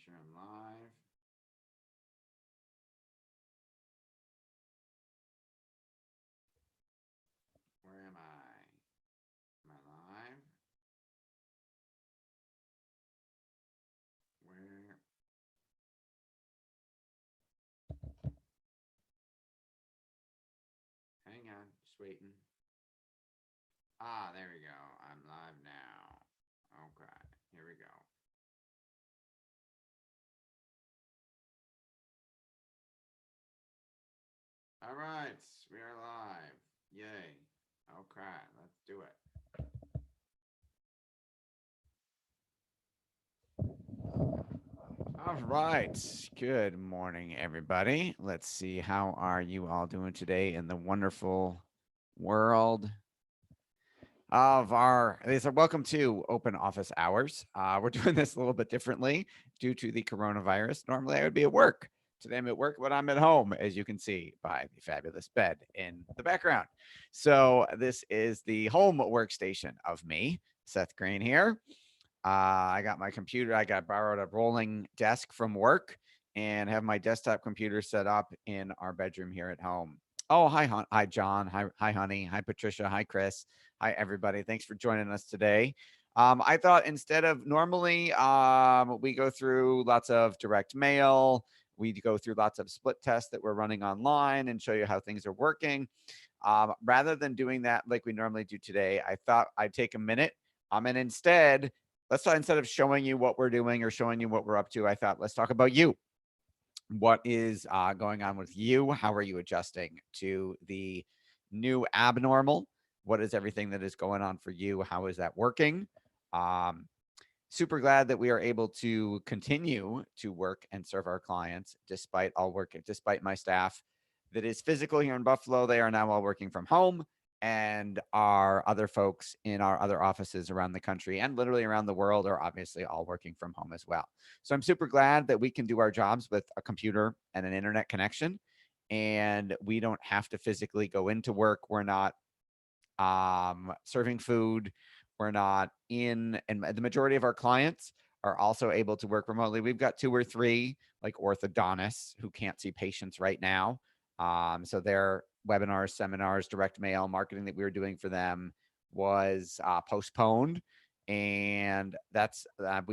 sure I'm live. Where am I? Am I live? Where? Hang on, just waiting. Ah, there we go. I'm live now. Okay, here we go. All right, we are live. Yay. Okay, let's do it. All right. Good morning, everybody. Let's see. How are you all doing today in the wonderful world of our welcome to open office hours. We're doing this a little bit differently due to the coronavirus. Normally I would be at work. Today I'm at work, but I'm at home, as you can see by the fabulous bed in the background. So this is the home workstation of me, Seth Greene here. I got my computer. I got borrowed a rolling desk from work and have my desktop computer set up in our bedroom here at home. Oh, hi, John. Hi, honey. Hi, Patricia. Hi, Chris. Hi, everybody. Thanks for joining us today. I thought instead of normally we go through lots of direct mail, we go through lots of split tests that we're running online and show you how things are working. Rather than doing that like we normally do today, I thought I'd take a minute and instead instead of showing you what we're doing or showing you what we're up to, I thought let's talk about you. What is going on with you? How are you adjusting to the new abnormal? What is everything that is going on for you? How is that working? Super glad that we are able to continue to work and serve our clients despite my staff that is physical here in Buffalo. They are now all working from home, and our other folks in our other offices around the country and literally around the world are obviously all working from home as well. So I'm super glad that we can do our jobs with a computer and an internet connection, and we don't have to physically go into work. We're not serving food. We're not in, and the majority of our clients are also able to work remotely. We've got 2 or 3 like orthodontists who can't see patients right now. So their webinars, seminars, direct mail marketing that we were doing for them was postponed. And that's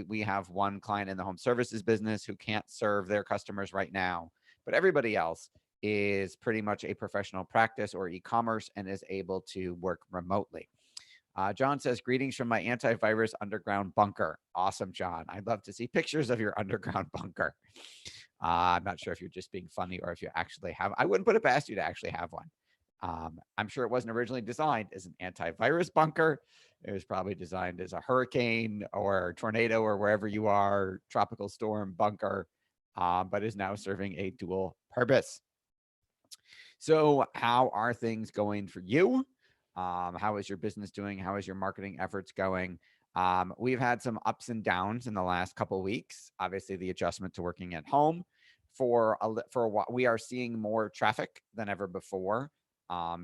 we have one client in the home services business who can't serve their customers right now, but everybody else is pretty much a professional practice or e-commerce and is able to work remotely. John says, greetings from my antivirus underground bunker. Awesome, John. I'd love to see pictures of your underground bunker. I'm not sure if you're just being funny or if you actually have. I wouldn't put it past you to actually have one. I'm sure it wasn't originally designed as an antivirus bunker. It was probably designed as a hurricane or tornado or wherever you are, tropical storm bunker, but is now serving a dual purpose. So how are things going for you? How is your business doing? How is your marketing efforts going? We've had some ups and downs in the last couple of weeks. Obviously, the adjustment to working at home for a while, we are seeing more traffic than ever before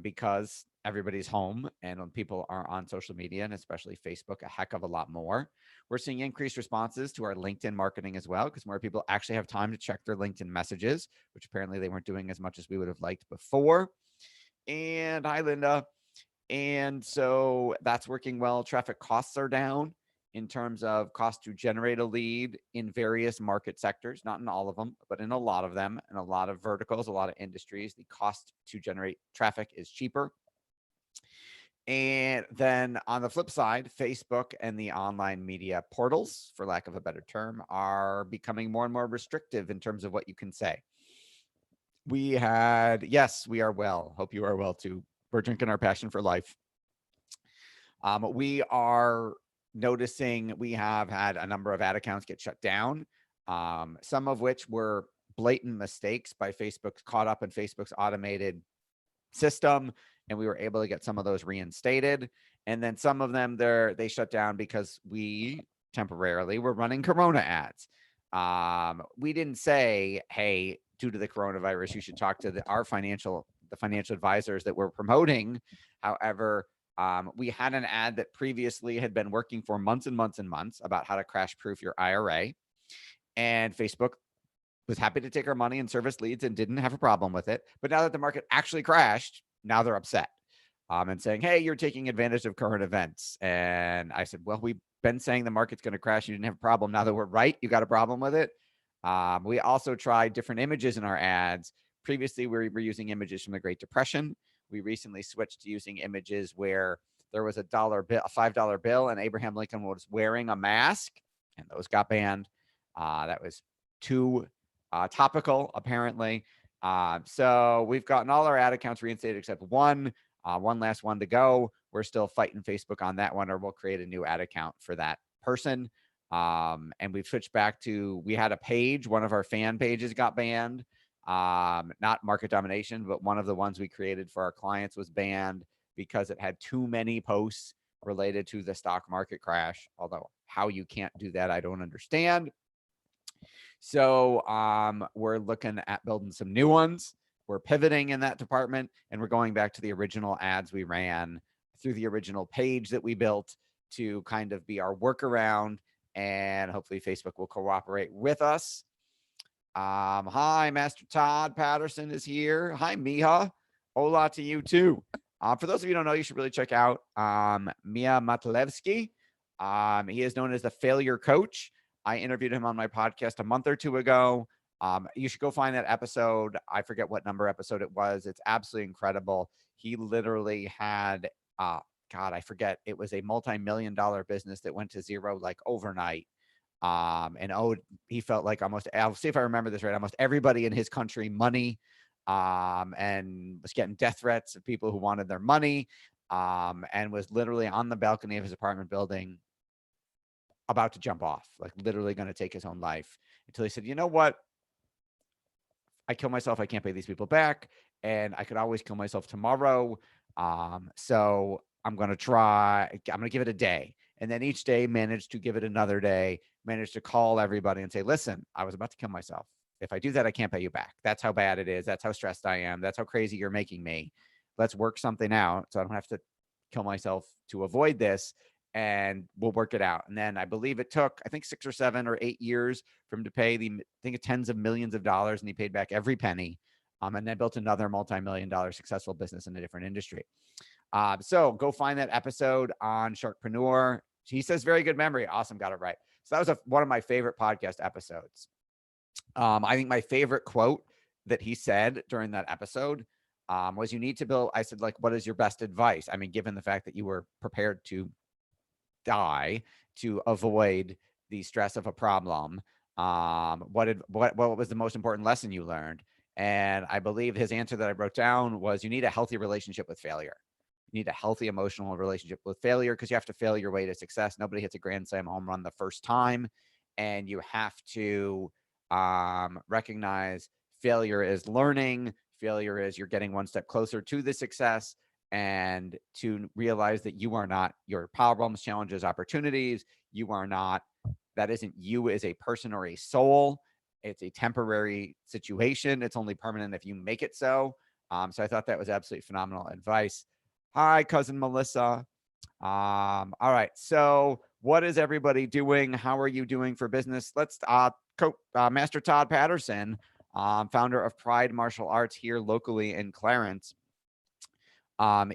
because everybody's home and when people are on social media and especially Facebook a heck of a lot more. We're seeing increased responses to our LinkedIn marketing as well because more people actually have time to check their LinkedIn messages, which apparently they weren't doing as much as we would have liked before. And hi, Linda. And so that's working well. Traffic costs are down in terms of cost to generate a lead in various market sectors, not in all of them, but in a lot of them, and a lot of verticals, a lot of industries. The cost to generate traffic is cheaper. And then on the flip side, Facebook and the online media portals, for lack of a better term, are becoming more and more restrictive in terms of what you can say. Yes, we are well. Hope you are well too. We're drinking our passion for life. We are noticing we have had a number of ad accounts get shut down, some of which were blatant mistakes by Facebook's caught up in Facebook's automated system, and we were able to get some of those reinstated. And then some of them they shut down because we temporarily were running Corona ads. We didn't say, hey, due to the coronavirus, you should talk to the financial advisors that we're promoting. However, we had an ad that previously had been working for months and months and months about how to crash proof your IRA. And Facebook was happy to take our money and service leads and didn't have a problem with it. But now that the market actually crashed, now they're upset and saying, hey, you're taking advantage of current events. And I said, well, we've been saying the market's going to crash. You didn't have a problem. Now that we're right, you got a problem with it. We also tried different images in our ads. Previously, we were using images from the Great Depression. We recently switched to using images where there was a bill, a $5 bill, and Abraham Lincoln was wearing a mask, and those got banned. That was too topical, apparently. So we've gotten all our ad accounts reinstated except one last one to go. We're still fighting Facebook on that one, or we'll create a new ad account for that person. And we've switched back to, we had a page, one of our fan pages got banned. Not market domination, but one of the ones we created for our clients was banned because it had too many posts related to the stock market crash. Although how you can't do that, I don't understand. So we're looking at building some new ones. We're pivoting in that department, and we're going back to the original ads we ran through the original page that we built to kind of be our workaround, and hopefully Facebook will cooperate with us. Hi, Master Todd Patterson is here. Hi, Miha. Hola to you too. For those of you who don't know, you should really check out Mia Matlevsky. He is known as the failure coach. I interviewed him on my podcast a month or two ago. You should go find that episode. I forget what number episode it was. It's absolutely incredible. He literally had, God, I forget. It was a multi-million-dollar business that went to zero like overnight. And he felt like almost, I'll see if I remember this right, almost everybody in his country money, and was getting death threats of people who wanted their money, and was literally on the balcony of his apartment building about to jump off, like literally going to take his own life, until he said, you know what? I kill myself. I can't pay these people back, and I could always kill myself tomorrow. So I'm going to try. I'm going to give it a day. And then each day managed to give it another day, managed to call everybody and say, listen, I was about to kill myself. If I do that, I can't pay you back. That's how bad it is. That's how stressed I am. That's how crazy you're making me. Let's work something out so I don't have to kill myself to avoid this, and we'll work it out. And then I believe it took, I think 6 or 7 or 8 years for him to pay I think tens of millions of dollars, and he paid back every penny. And then built another multi-million-dollar successful business in a different industry. So go find that episode on Sharkpreneur. He says, very good memory. Awesome. Got it right. So that was one of my favorite podcast episodes. I think my favorite quote that he said during that episode was, you need to build, I said, like, what is your best advice? I mean, given the fact that you were prepared to die to avoid the stress of a problem, what was the most important lesson you learned? And I believe his answer that I wrote down was, you need a healthy relationship with failure. You need a healthy emotional relationship with failure, because you have to fail your way to success. Nobody hits a grand slam home run the first time, and you have to recognize failure is learning. Failure is you're getting one step closer to the success, and to realize that you are not your problems, challenges, opportunities. You are not, that isn't you as a person or a soul. It's a temporary situation. It's only permanent if you make it so. So I thought that was absolutely phenomenal advice. Hi, cousin Melissa. All right. So what is everybody doing? How are you doing for business? Let's Master Todd Patterson, founder of Pride Martial Arts here locally in Clarence,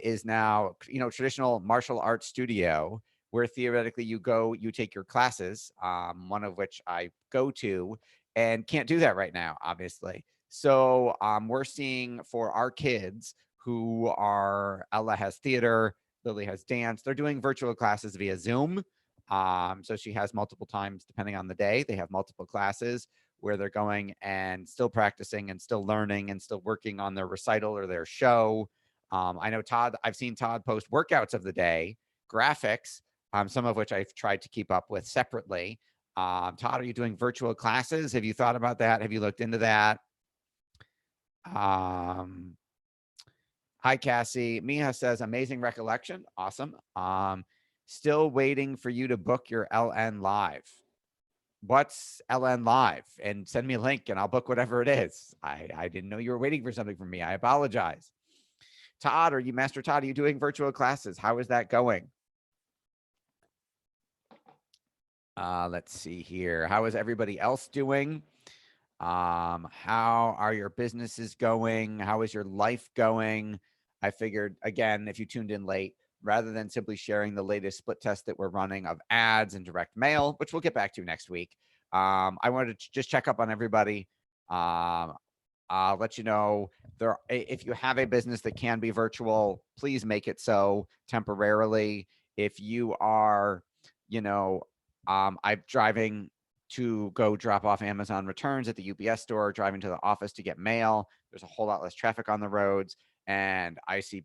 is now, traditional martial arts studio where theoretically you take your classes, one of which I go to, and can't do that right now, obviously. So we're seeing for our kids who are, Ella has theater, Lily has dance, they're doing virtual classes via Zoom. So she has multiple times, depending on the day, they have multiple classes where they're going and still practicing and still learning and still working on their recital or their show. I know I've seen Todd post workouts of the day, graphics, some of which I've tried to keep up with separately. Todd, are you doing virtual classes? Have you thought about that? Have you looked into that? Hi, Cassie. Miha says, amazing recollection. Awesome. Still waiting for you to book your LN Live. What's LN Live? And send me a link and I'll book whatever it is. I didn't know you were waiting for something from me. I apologize. Todd, Master Todd, are you doing virtual classes? How is that going? Let's see here. How is everybody else doing? How are your businesses going? How is your life going? I figured, again, if you tuned in late, rather than simply sharing the latest split test that we're running of ads and direct mail, which we'll get back to next week, I wanted to just check up on everybody. Um, I'll let you know there if you have a business that can be virtual, please make it so temporarily. If you are, you know, I'm driving to go drop off Amazon returns at the UPS store, driving to the office to get mail. There's a whole lot less traffic on the roads, and I see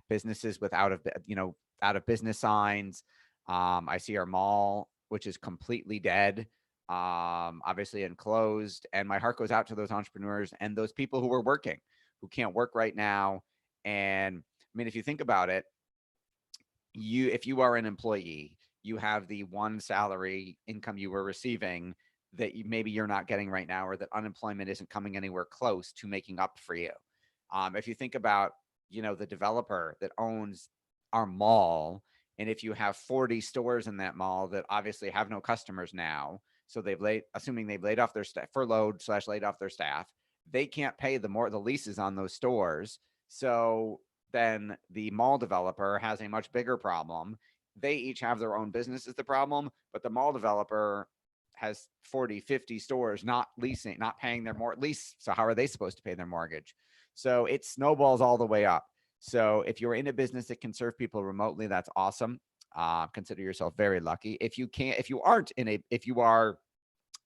businesses with out of business signs. I see our mall, which is completely dead, obviously and closed. And my heart goes out to those entrepreneurs and those people who are working, who can't work right now. And I mean, if you think about it, if you are an employee, you have the one salary income you were receiving that maybe you're not getting right now, or that unemployment isn't coming anywhere close to making up for you. If you think about, the developer that owns our mall, and if you have 40 stores in that mall that obviously have no customers now, so assuming they've laid off their staff, furloughed / laid off their staff, they can't pay the leases on those stores. So then the mall developer has a much bigger problem. They each have their own business is the problem, but the mall developer has 40, 50 stores not leasing, not paying their lease. So how are they supposed to pay their mortgage? So it snowballs all the way up. So if you're in a business that can serve people remotely, that's awesome. Consider yourself very lucky. If you are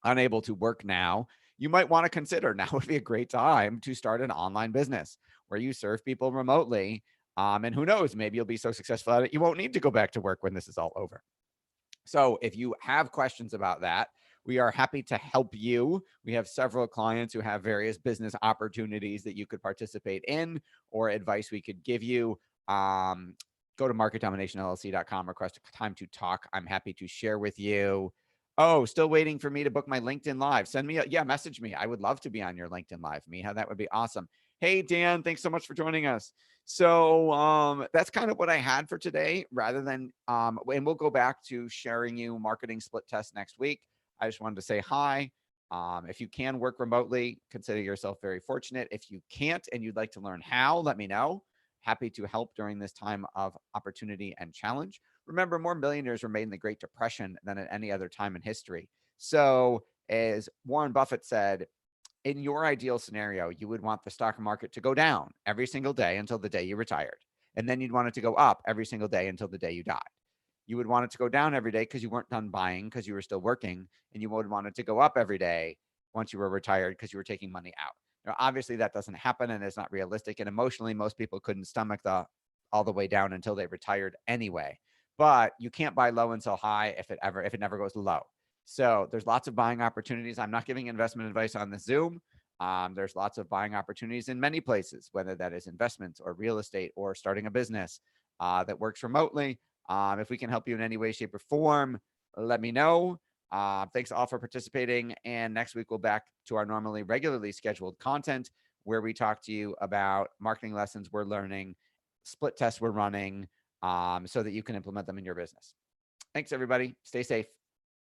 unable to work now, you might want to consider now would be a great time to start an online business where you serve people remotely. And who knows, maybe you'll be so successful at it, you won't need to go back to work when this is all over. So if you have questions about that, we are happy to help you. We have several clients who have various business opportunities that you could participate in, or advice we could give you. Go to marketdominationllc.com, request a time to talk. I'm happy to share with you. Oh, still waiting for me to book my LinkedIn Live. Message me. I would love to be on your LinkedIn Live, Miha. That would be awesome. Hey, Dan, thanks so much for joining us. So that's kind of what I had for today, rather than and we'll go back to sharing you marketing split test next week. I just wanted to say hi. If you can work remotely, consider yourself very fortunate. If you can't and you'd like to learn how, let me know. Happy to help during this time of opportunity and challenge. Remember, more millionaires were made in the Great Depression than at any other time in history. So, as Warren Buffett said, in your ideal scenario, you would want the stock market to go down every single day until the day you retired. And then you'd want it to go up every single day until the day you died. You would want it to go down every day because you weren't done buying, because you were still working. And you would want it to go up every day once you were retired because you were taking money out. Now, obviously, that doesn't happen and it's not realistic. And emotionally, most people couldn't stomach all the way down until they retired anyway. But you can't buy low and sell high if it never goes low. So there's lots of buying opportunities. I'm not giving investment advice on the Zoom. There's lots of buying opportunities in many places, whether that is investments or real estate or starting a business that works remotely. If we can help you in any way, shape, or form, let me know. Thanks all for participating. And next week, we'll back to our regularly scheduled content where we talk to you about marketing lessons we're learning, split tests we're running, so that you can implement them in your business. Thanks, everybody. Stay safe.